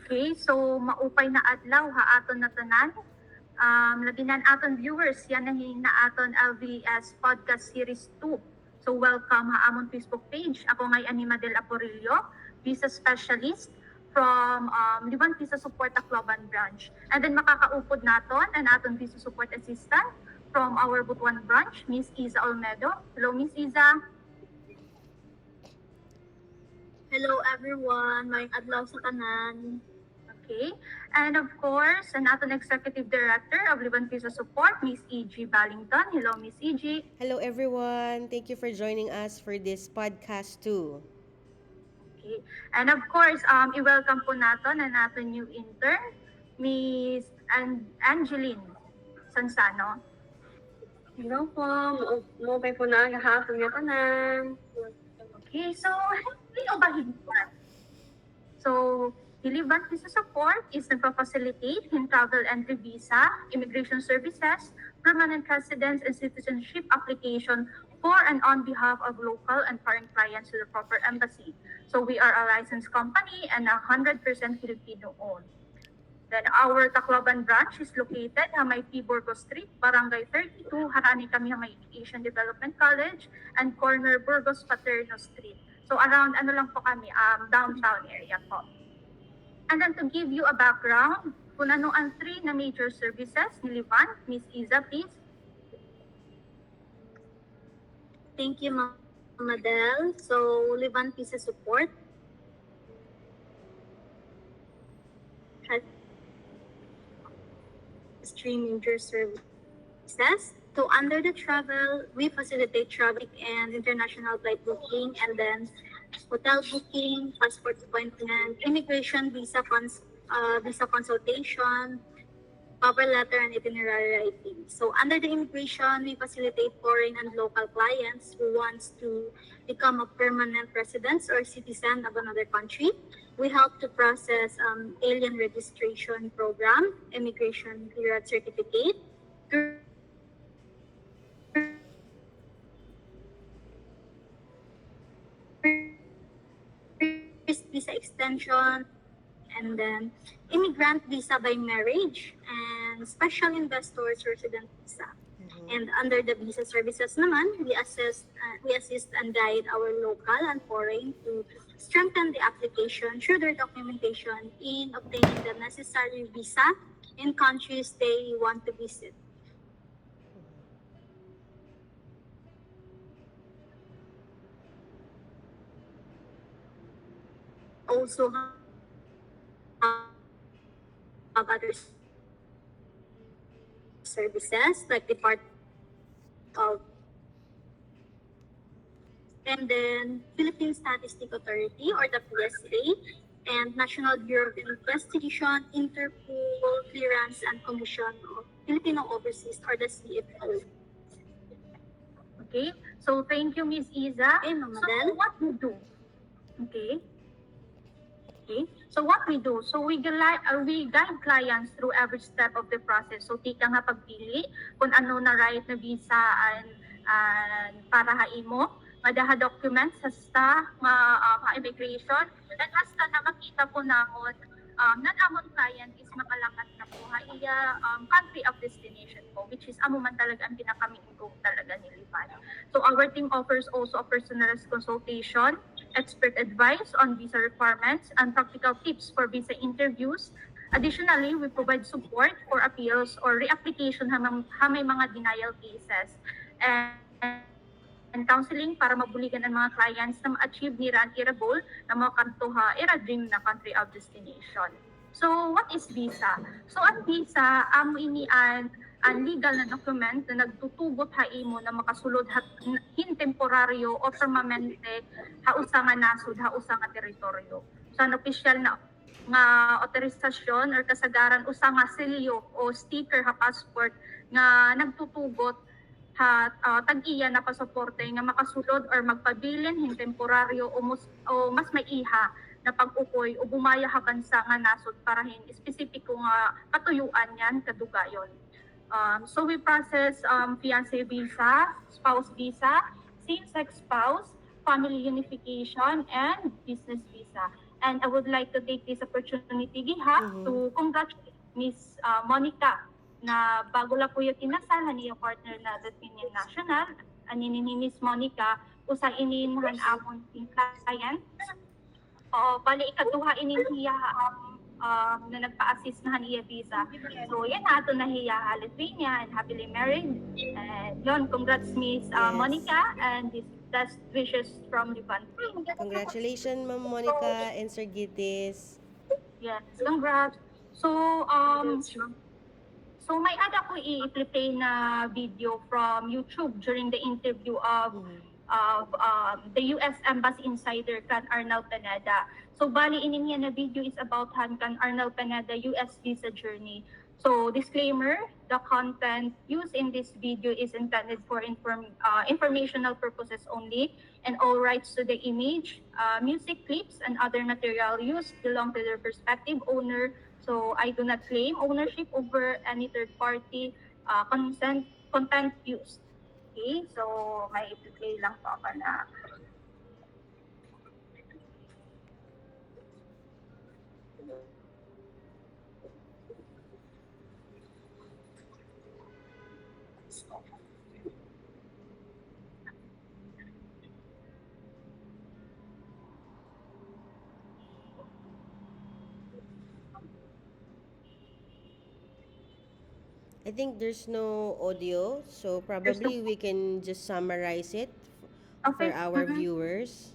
Okay, so maupay na adlaw ha aton na tanan. Labinan aton viewers, yan ang na aton LVS Podcast Series 2. So welcome ha amon Facebook page. Ako ngay Anima del Aporillo, Visa Specialist from Liban Visa Support Tacloban branch. And then makakaupod naton ang aton Visa Support Assistant from our Butuan branch, Miss Iza Olmedo. Hello, Miss Iza. Hello everyone, may adlaw sa tanan. Okay, and of course, an aton Executive Director of Liban Visa Support, Miss E.G. Ballington. Hello, Miss E.G. Hello everyone. Thank you for joining us for this podcast too. Okay, and of course, i-welcome po natin ang aton new intern, Miss Angeline Sansano. Hello po, mupay po na gahapon nga tanan. Okay, so hindi o ba higpan? So, Liban Visa Support is nagpa-facilitate in travel entry visa, immigration services, permanent residence, and citizenship application for and on behalf of local and foreign clients to the proper embassy. So we are a licensed company and 100% Filipino owned. Then our Tacloban branch is located sa may P. Burgos Street, Barangay 32, harani kami sa may Asian Development College, and corner Burgos Paterno Street. So around ano lang po kami, downtown area po. And then to give you a background, kung ano ang three na major services ni Liban, Miss Iza, please. Thank you, Ma'am Adele. So, Liban Visa Support has three major services. So, under the travel, we facilitate travel and international flight booking, and then hotel booking, passport appointment, immigration visa consultation, cover letter, and itinerary writing. So under the immigration, we facilitate foreign and local clients who wants to become a permanent resident or citizen of another country. We help to process alien registration program, immigration clearance certificate, visa extension, and then immigrant visa by marriage, and special investors resident visa. And under the visa services naman, we assist and guide our local and foreign to strengthen the application through their documentation in obtaining the necessary visa in countries they want to visit. Also have other services like the part of, and then Philippine Statistic Authority or the PSA, and National Bureau of Investigation, Interpol, Clearance and Commission of Filipino Overseas or the CFO. Okay, so thank you, Miss Iza. Okay, Ma'am So Adele. what we do? Okay. So what we do? So we guide clients through every step of the process. So tika nga pagpili kung ano na right na visa and para haimo, madaha documents hasta immigration, and hasta na makita po namon nan amon client is makalakat na po iya country of destination po, which is amo man talaga ang pinaka-main goal talaga ni Liban. So our team offers also a personalized consultation, expert advice on visa requirements, and practical tips for visa interviews. Additionally, we provide support for appeals or reapplication ha may mga denial cases, and counseling para mabuligan ang mga clients na ma-achieve nila ang ira goal na mga kantuha ira dream na country of destination. So, what is visa? So, ang visa, amo ini ang legal na document na nagtutugot ha imo na makasulod hin temporaryo o permanente ha usa nga nasud ha usa nga teritoryo. So, ang opisyal na nga autorisasyon or kasagaran usa nga selyo o sticker ha passport nga nagtutugot tag-iya na pasaporte nga makasulod or magpabilin hin temporaryo o mas maiha na pag-ukoy o bumaya ha bansa nga nasod para hin espesipiko nga katuyuan yan kadugayon. So we process fiancé visa, spouse visa, same-sex spouse, family unification, and business visa. And I would like to take this opportunity, Giha, to congratulate Miss Monica na bago lang po yung kinasal, niya partner na Latvian National, aninin ni Miss Monica, usa ininhan amon yung client. Bali ikaduha ininhiya na nagpa-assist na iya visa. So yan na ato na hiya Lithuania and happily married. And yun, congrats Miss Monica and this best wishes from Liban. Congratulations, Ma'am Monica and Sir Gitis. Yes, congrats. So may ada ko i-play na video from YouTube during the interview of the U.S. Embassy Insider kan Arnel Pineda. So bali inin niya na video is about kan Arnel Pineda U.S. visa journey. So disclaimer, the content used in this video is intended for informational purposes only, and all rights to the image, music clips, and other material used belong to their respective owner. So I do not claim ownership over any third party content used. Okay, so may i-play lang po ako na. I think there's no audio, so probably we can just summarize it for Okay. our viewers.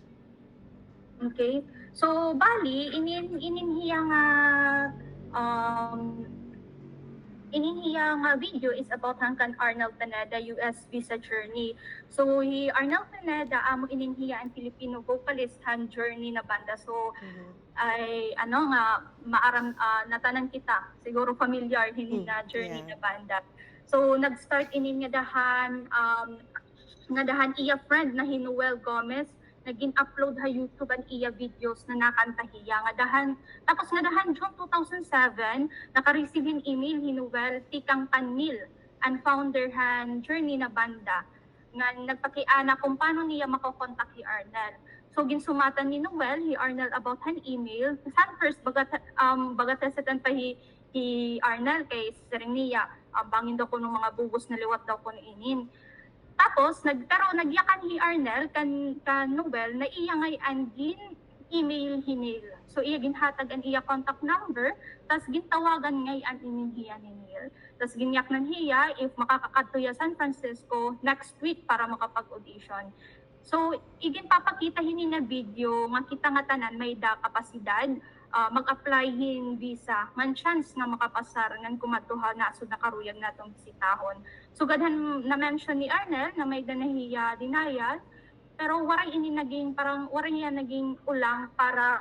Okay. So bali ininhiya nga video is about hangkan Arnel Pineda US visa journey. So Arnel Pineda amo ininhiya ang Filipino vocalist han journey na banda. So ay maaram natanan kita siguro familiar hini na journey na banda. So nag-start inin nga dahan iya friend na Hinuel Gomez nagin-upload ha YouTube ang iya videos na nakantahiya nga dahan tapos nga dahan June 2007 naka-receive in email Hinuel tikang Panmil ang founder han journey na banda nga nagpakiana kung paano niya makokontak si Arnel. So ginsumatan ni Noel, Arnel about han email. San first bagat hesitant pa hi Arnel kay siring niya bangin daw ko ng mga bugos na liwat daw ko inin. Tapos pero nagyakan hi Arnel kan Noel na iya ngay angin email hinil. So iya ginhatag ang iya contact number tas gintawagan ngay ang ininhiya ni Neil. Tas ginyaknan hiya if makakakadto San Francisco next week para makapag-audition. So, igin papakita hini na video, nga kita nga tanan may da kapasidad, mag-apply hin visa, man chance nga makapasar, ngan kumatuha na so nakaruyag natong bisitahon. So, gadhan na-mention ni Arnel na may danahiya denial, pero waray ini naging, parang waray niya naging ulang para,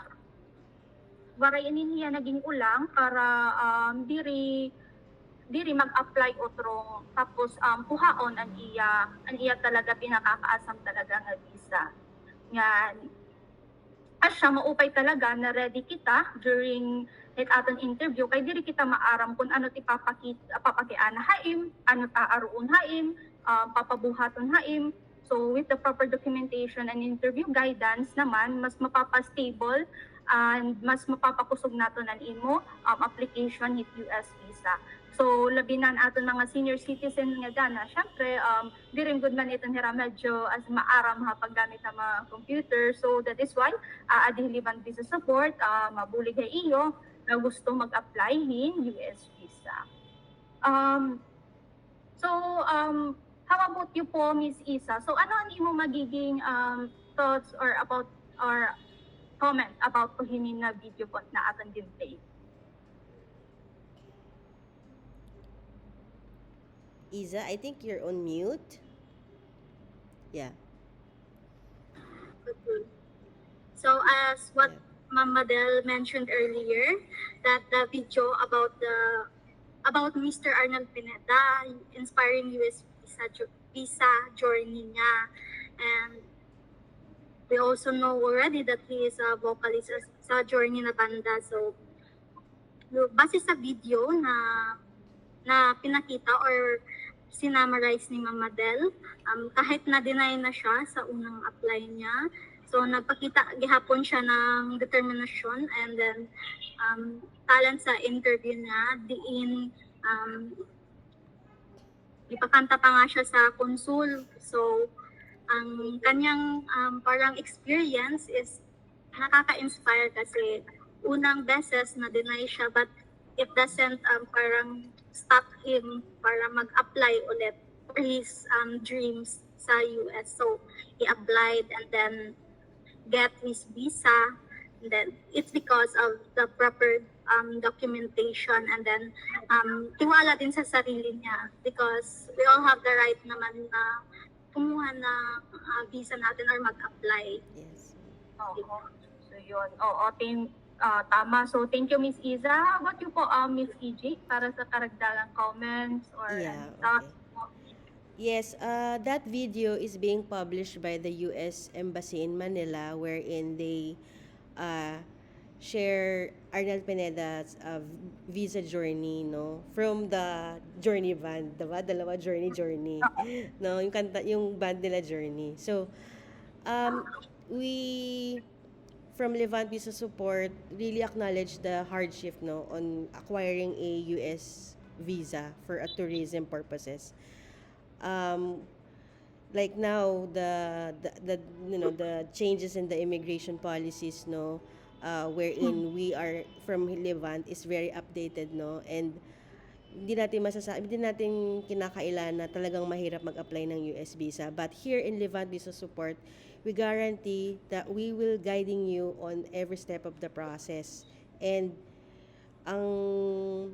diri mag-apply otrong tapos puhaon ang iya talaga pinakakaasam talaga nga visa nga asya maupay talaga na ready kita during aton interview kay diri kita maaram kung ano ti papakiana haim ano ta aruon haim papabuhaton haim. So with the proper documentation and interview guidance naman mas mapapa-stable and mas mapapakusog nato ng imo application with US visa. So labinan aton mga senior citizen nga dana, syempre di rin good man itong hira medyo as maaram ha paggamit ng mga computer. So that is why adhiliban visa support mabulig kay iyo na gusto mag-apply hin US visa. How about you po, Miss Isa? So ano ang imo magiging thoughts or about or comment about po hinin na video po na aton din play? Isa, I think you're on mute. Yeah. Okay. So as what Ma'am Madel mentioned earlier, that the video about Mr. Arnel Pineda, inspiring US visa journey niya, and we also know already that he is a vocalist sa journey na banda. So base sa video na pinakita or sinamarize ni Ma'am Madel. Kahit na-deny na siya sa unang apply niya, so nagpakita gihapon siya ng determinasyon and then talent sa interview niya, diin ipakanta pa nga siya sa konsul. So ang kanyang parang experience is nakaka-inspire kasi unang beses na deny siya but it doesn't parang stop him para mag-apply ulit for his dreams sa US. So he applied and then get his visa, and then it's because of the proper documentation and then tiwala din sa sarili niya because we all have the right naman na kumuha ng visa natin or mag-apply. Yes. Oo. So yun. Oo, tama. So thank you, Miss Iza. How about you po, Miss EJ, para sa karagdagang comments or Yeah, thoughts po? Yes, that video is being published by the U.S. Embassy in Manila wherein they share Arnel Pineda's visa journey, no? From the Journey band, diba? Dalawa journey. No, yung kanta, yung band nila Journey. So, we from Levant Visa Support really acknowledge the hardship, no, on acquiring a US visa for a tourism purposes. Like now the the changes in the immigration policies, no, wherein we are from Levant is very updated, no, and hindi natin kinakailan na talagang mahirap mag-apply ng US visa, but here in Levant Visa Support we guarantee that we will guiding you on every step of the process, and ang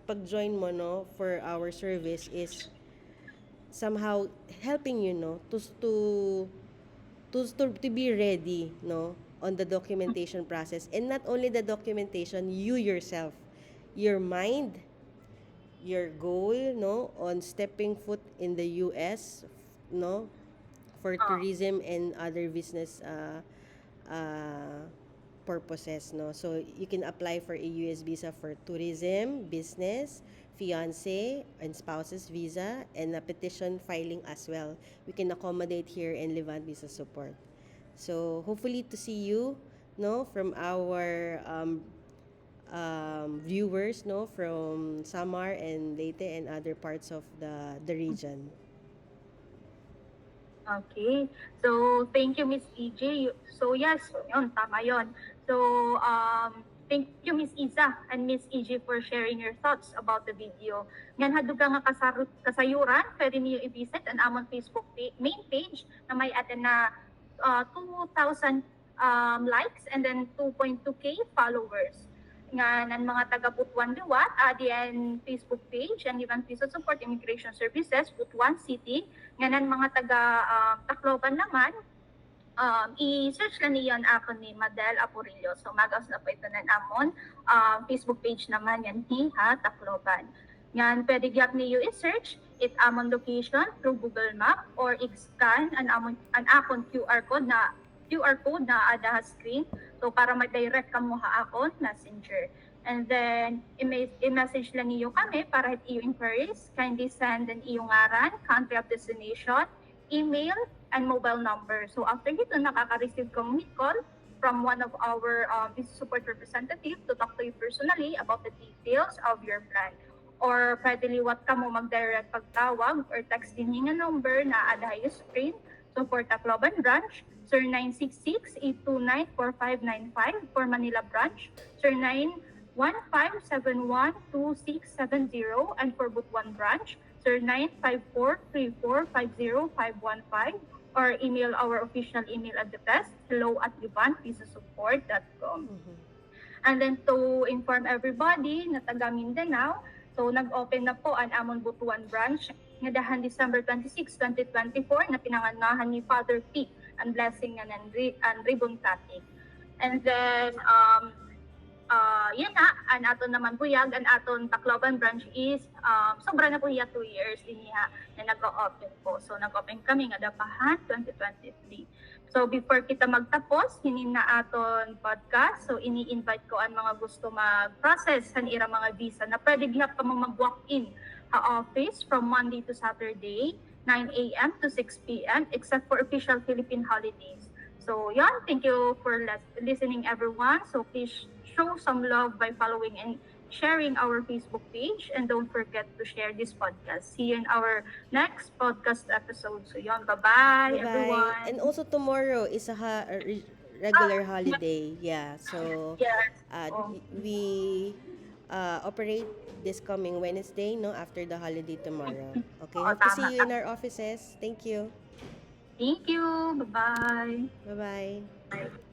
pag-join mo, no, for our service is somehow helping you, no, to be ready, no, on the documentation process, and not only the documentation, you yourself, your mind, your goal, no, on stepping foot in the US, no, for tourism and other business purposes, no. So you can apply for a US visa for tourism, business, fiancé and spouses visa, and a petition filing as well. We can accommodate here in Levant Visa Support. So hopefully to see you, no, from our viewers, no, from Samar and Leyte and other parts of the region. Okay. So, thank you, Miss EJ. So, yes, yun, tama yun. So, thank you, Miss Iza and Miss EJ for sharing your thoughts about the video. Ngan hadug nga kasayuran, pwede niyo i-visit ang among Facebook main page na may atin na 2,000 likes and then 2.2K followers. Nga ng mga taga Butuan Liwat, adiyan Facebook page, and Levant Visa Support Immigration Services, Butuan City. Nga ng mga taga Tacloban naman, i-search na niyon ako ni Madel Apurillo. So magawas na po ito na amon Facebook page naman yan ni Tacloban. Yan, pwede gyap niyo i-search it amon location through Google Map or i-scan an akon QR code na ada screen. So para ma-direct ka mo akon Messenger. And then i-message lang niyo kami para hit iyo inquiries. Kindly send an iyong ngaran, country of destination, email, and mobile number. So after ito, nakaka-receive kang call from one of our business support representative to talk to you personally about the details of your plan. Or pwede liwat ka mo mag-direct pagtawag or text din nga number na ada yung screen. So for Tacloban branch, 0966-829-4595. For Manila branch, 0915712670. And for Butuan branch, 0954345015. Or email our official email address, hello@levantvisasupport.com. And then to inform everybody na taga Mindanao, so nag-open na po ang amon Butuan branch ngadahan December 26, 2024 na pinanganahan ni Father P ang blessing and ribbon cutting. And then yan na, ang aton naman buyag, ang aton Tacloban branch is sobra na po 2 years din niya na nag-open po. So nag-open kami nga dapahan 2023. So before kita magtapos, hinin na aton podcast. So ini-invite ko ang mga gusto mag-process sa ira mga visa na pwede gihap ka mo mag-walk-in office from Monday to Saturday, 9 a.m. to 6 p.m., except for official Philippine holidays. So, yeah, thank you for listening, everyone. So, please show some love by following and sharing our Facebook page. And don't forget to share this podcast. See you in our next podcast episode. So, yun, bye-bye, Bye-bye. everyone. And also tomorrow is a regular holiday. Yeah. So Yes. uh, we operate this coming Wednesday, no, after the holiday tomorrow. Okay. Oo, Hope to see tama, you in tama. our offices. Thank you. Thank you. Bye-bye. Bye-bye. Bye.